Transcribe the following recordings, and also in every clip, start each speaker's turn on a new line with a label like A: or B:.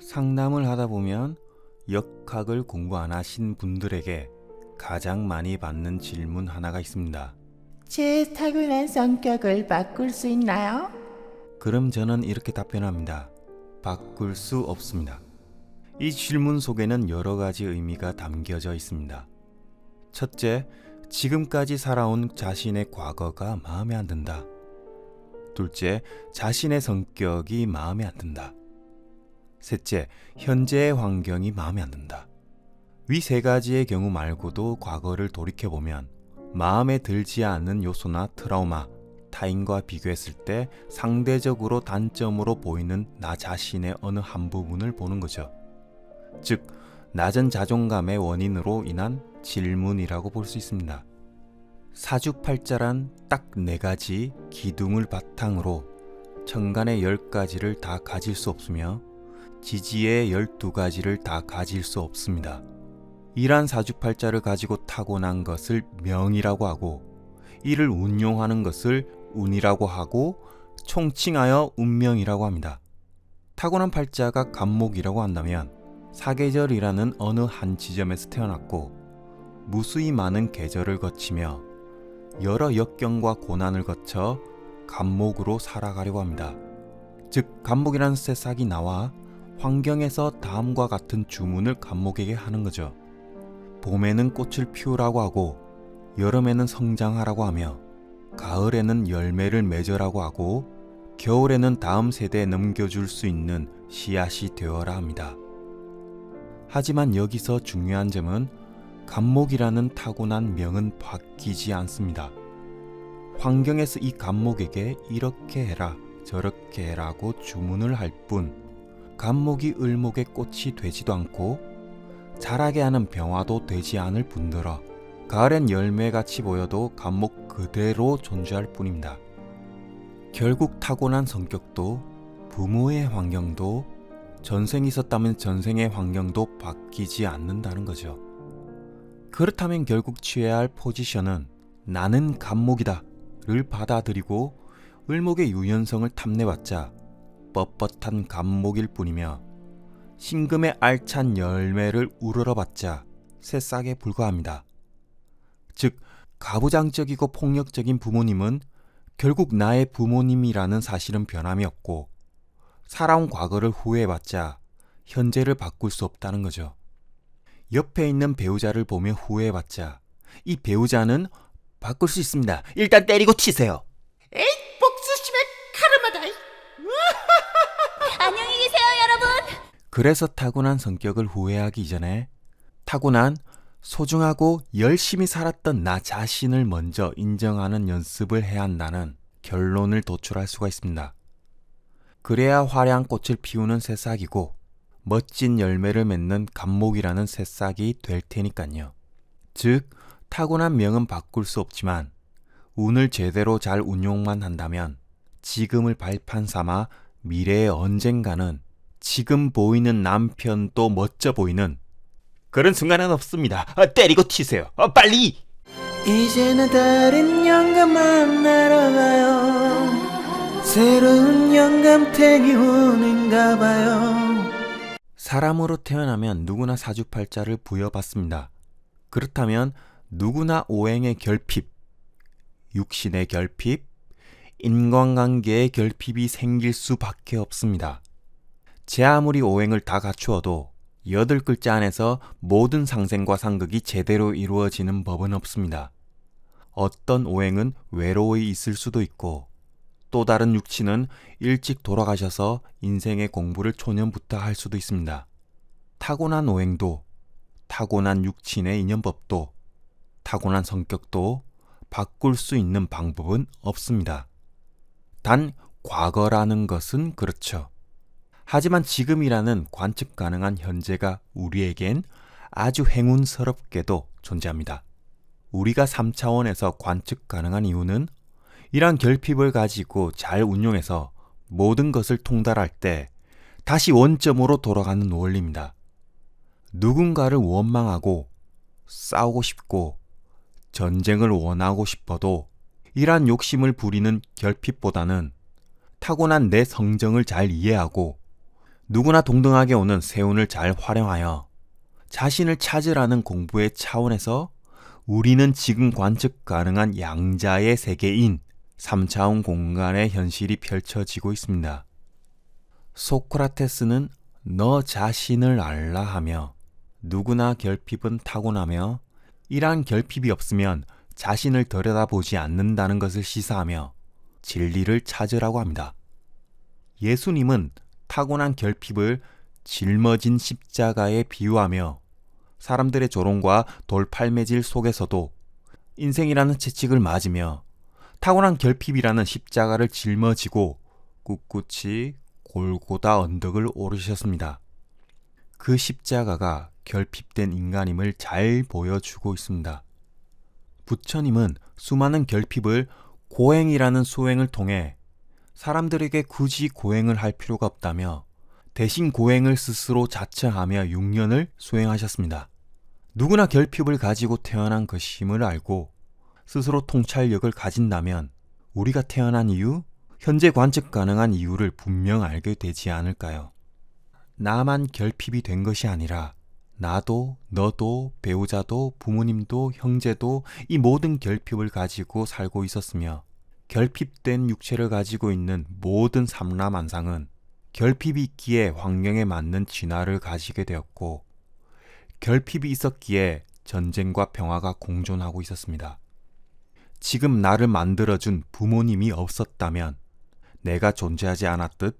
A: 상담을 하다 보면 역학을 공부 안 하신 분들에게 가장 많이 받는 질문 하나가 있습니다.
B: 제 타고난 성격을 바꿀 수 있나요?
A: 그럼 저는 이렇게 답변합니다. 바꿀 수 없습니다. 이 질문 속에는 여러 가지 의미가 담겨져 있습니다. 첫째, 지금까지 살아온 자신의 과거가 마음에 안 든다. 둘째, 자신의 성격이 마음에 안 든다. 셋째, 현재의 환경이 마음에 안 든다. 위 세 가지의 경우 말고도 과거를 돌이켜보면 마음에 들지 않는 요소나 트라우마, 타인과 비교했을 때 상대적으로 단점으로 보이는 나 자신의 어느 한 부분을 보는 거죠. 즉, 낮은 자존감의 원인으로 인한 질문이라고 볼 수 있습니다. 사주팔자란 딱 4가지 기둥을 바탕으로 천간의 10가지를 다 가질 수 없으며 지지의 12가지를 다 가질 수 없습니다. 이러한 사주팔자를 가지고 타고난 것을 명이라고 하고, 이를 운용하는 것을 운이라고 하고, 총칭하여 운명이라고 합니다. 타고난 팔자가 간목이라고 한다면 사계절이라는 어느 한 지점에서 태어났고 무수히 많은 계절을 거치며 여러 역경과 고난을 거쳐 간목으로 살아가려고 합니다. 즉, 간목이라는 새싹이 나와 환경에서 다음과 같은 주문을 간목에게 하는 거죠. 봄에는 꽃을 피우라고 하고, 여름에는 성장하라고 하며, 가을에는 열매를 맺으라고 하고, 겨울에는 다음 세대에 넘겨줄 수 있는 씨앗이 되어라 합니다. 하지만 여기서 중요한 점은 간목이라는 타고난 명은 바뀌지 않습니다. 환경에서 이 간목에게 이렇게 해라 저렇게 해라고 주문을 할 뿐 간목이 을목의 꽃이 되지도 않고 자라게 하는 병화도 되지 않을 뿐더러 가을엔 열매같이 보여도 간목 그대로 존재할 뿐입니다. 결국 타고난 성격도 부모의 환경도 전생이 있었다면 전생의 환경도 바뀌지 않는다는 거죠. 그렇다면 결국 취해야 할 포지션은 나는 간목이다 를 받아들이고 을목의 유연성을 탐내봤자 뻣뻣한 간목일 뿐이며 신금의 알찬 열매를 우러러봤자 새싹에 불과합니다. 즉, 가부장적이고 폭력적인 부모님은 결국 나의 부모님이라는 사실은 변함이 없고 살아온 과거를 후회해봤자 현재를 바꿀 수 없다는 거죠. 옆에 있는 배우자를 보며 후회해봤자 이 배우자는 바꿀 수 있습니다. 일단 때리고 치세요.
B: 에이, 복수심의 카르마다.
C: 안녕히 계세요, 여러분.
A: 그래서 타고난 성격을 후회하기 이전에 타고난 소중하고 열심히 살았던 나 자신을 먼저 인정하는 연습을 해야 한다는 결론을 도출할 수가 있습니다. 그래야 화려한 꽃을 피우는 새싹이고 멋진 열매를 맺는 간목이라는 새싹이 될 테니까요. 즉, 타고난 명은 바꿀 수 없지만 운을 제대로 잘 운용만 한다면 지금을 발판 삼아 미래의 언젠가는 지금 보이는 남편도 멋져 보이는 그런 순간은 없습니다. 때리고 치세요. 빨리!
B: 이제는 다른 영감 만나러 가요. 새로운 영감탱이 오는가 봐요.
A: 사람으로 태어나면 누구나 사주팔자를 부여받습니다. 그렇다면 누구나 오행의 결핍, 육신의 결핍, 인간관계의 결핍이 생길 수밖에 없습니다. 제 아무리 오행을 다 갖추어도 8글자 안에서 모든 상생과 상극이 제대로 이루어지는 법은 없습니다. 어떤 오행은 외로이 있을 수도 있고 또 다른 육친은 일찍 돌아가셔서 인생의 공부를 초년부터 할 수도 있습니다. 타고난 오행도 타고난 육친의 인연법도 타고난 성격도 바꿀 수 있는 방법은 없습니다. 단 과거라는 것은 그렇죠. 하지만 지금이라는 관측 가능한 현재가 우리에겐 아주 행운스럽게도 존재합니다. 우리가 3차원에서 관측 가능한 이유는 이러한 결핍을 가지고 잘 운용해서 모든 것을 통달할 때 다시 원점으로 돌아가는 원리입니다. 누군가를 원망하고 싸우고 싶고 전쟁을 원하고 싶어도 이러한 욕심을 부리는 결핍보다는 타고난 내 성정을 잘 이해하고 누구나 동등하게 오는 세운을 잘 활용하여 자신을 찾으라는 공부의 차원에서 우리는 지금 관측 가능한 양자의 세계인 3차원 공간의 현실이 펼쳐지고 있습니다. 소크라테스는 너 자신을 알라 하며 누구나 결핍은 타고나며 이러한 결핍이 없으면 자신을 들여다보지 않는다는 것을 시사하며 진리를 찾으라고 합니다. 예수님은 타고난 결핍을 짊어진 십자가에 비유하며 사람들의 조롱과 돌팔매질 속에서도 인생이라는 채찍을 맞으며 타고난 결핍이라는 십자가를 짊어지고 꿋꿋이 골고다 언덕을 오르셨습니다. 그 십자가가 결핍된 인간임을 잘 보여주고 있습니다. 부처님은 수많은 결핍을 고행이라는 수행을 통해 사람들에게 굳이 고행을 할 필요가 없다며 대신 고행을 스스로 자처하며 6년을 수행하셨습니다. 누구나 결핍을 가지고 태어난 것임을 알고 스스로 통찰력을 가진다면 우리가 태어난 이유, 현재 관측 가능한 이유를 분명 알게 되지 않을까요? 나만 결핍이 된 것이 아니라 나도, 너도, 배우자도, 부모님도, 형제도 이 모든 결핍을 가지고 살고 있었으며 결핍된 육체를 가지고 있는 모든 삼라만상은 결핍이 있기에 환경에 맞는 진화를 가지게 되었고 결핍이 있었기에 전쟁과 평화가 공존하고 있었습니다. 지금 나를 만들어준 부모님이 없었다면 내가 존재하지 않았듯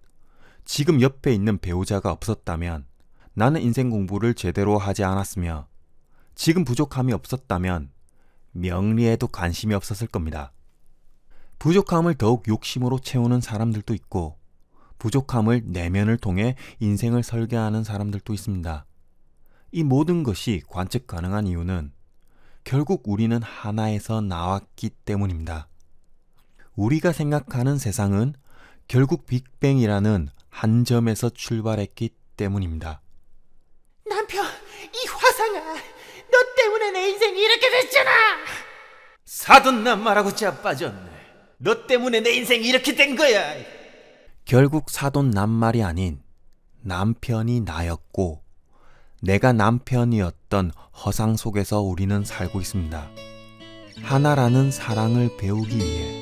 A: 지금 옆에 있는 배우자가 없었다면 나는 인생 공부를 제대로 하지 않았으며 지금 부족함이 없었다면 명리에도 관심이 없었을 겁니다. 부족함을 더욱 욕심으로 채우는 사람들도 있고 부족함을 내면을 통해 인생을 설계하는 사람들도 있습니다. 이 모든 것이 관측 가능한 이유는 결국 우리는 하나에서 나왔기 때문입니다. 우리가 생각하는 세상은 결국 빅뱅이라는 한 점에서 출발했기 때문입니다.
B: 남편, 이 화상아, 너 때문에 내 인생이 이렇게 됐잖아.
C: 사돈남말하고 자빠졌네. 너 때문에 내 인생이 이렇게 된 거야.
A: 결국 사돈 남말이 아닌 남편이 나였고 내가 남편이었던 허상 속에서 우리는 살고 있습니다. 하나라는 사랑을 배우기 위해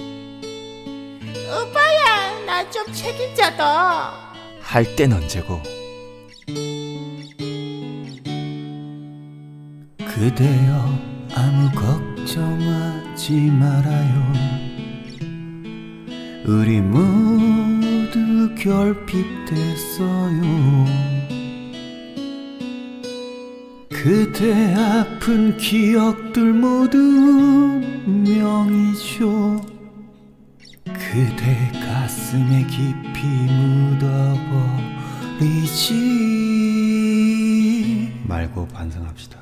B: 오빠야, 나 좀 책임져둬.
A: 할 땐 언제고
C: 그대여 아무 걱정하지 말아요. 우리 모두 결핍됐어요. 그대 아픈 기억들 모두 명이죠. 그대 가슴에 깊이 묻어버리지
A: 말고 반성합시다.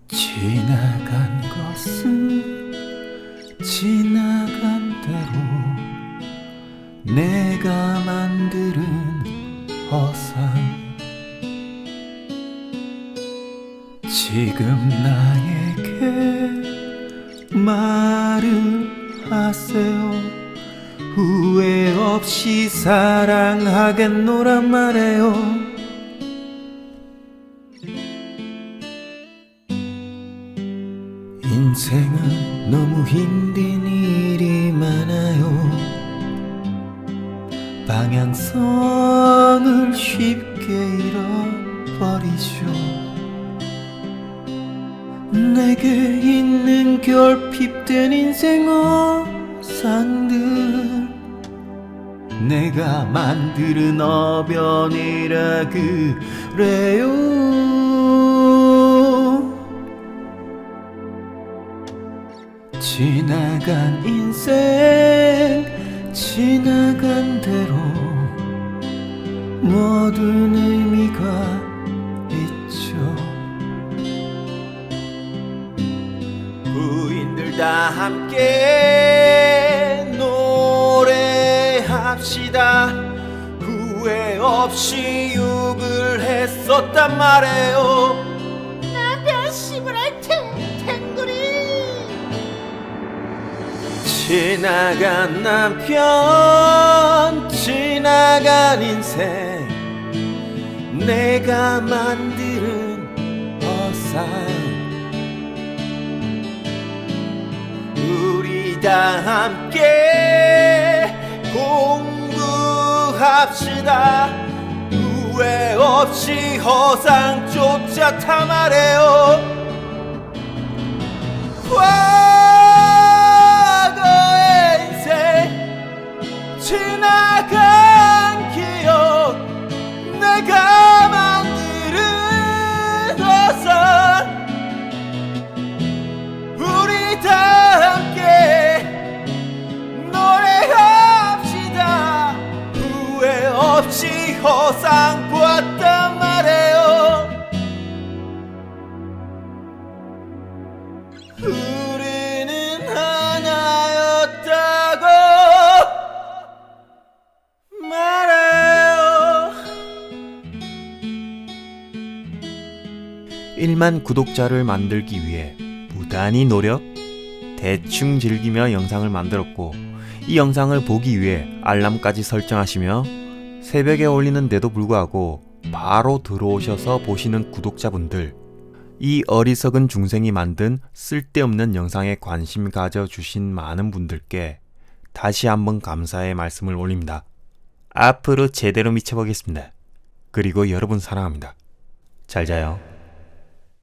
C: 지나간 것은 지나간 대로 내가 만드는 허상. 지금 나에게 말을 하세요. 후회 없이 사랑하겠노란 말해요. 인생은 너무 힘든 일이 많아요. 방향성을 쉽게 잃어버리죠. 내게 있는 결핍된 인생 허상들 내가 만드는 어변이라 그래요. 지나간 인생 지나간 대로 모든 의미가 있죠. 부인들 다 함께 노래합시다. 후회 없이 욕을 했었단 말이에요.
B: 남편 씨부랄 탱탱구리.
C: 지나간 남편 지나간 인생 내가 만드는 허상 우리 다 함께 공부합시다 후회 없이 허상조차 탐하래요 과거의 인생 지나간 기억 내가 만드는 허상 우리 다 함께 노래합시다 후회 없이 허상 보았단 말이에요 우리는 하나였다고 말해요
A: 1만 구독자를 만들기 위해 무단히 노력, 대충 즐기며 영상을 만들었고 이 영상을 보기 위해 알람까지 설정하시며 새벽에 올리는데도 불구하고 바로 들어오셔서 보시는 구독자분들 이 어리석은 중생이 만든 쓸데없는 영상에 관심 가져주신 많은 분들께 다시 한번 감사의 말씀을 올립니다. 앞으로 제대로 미쳐보겠습니다. 그리고 여러분 사랑합니다. 잘 자요.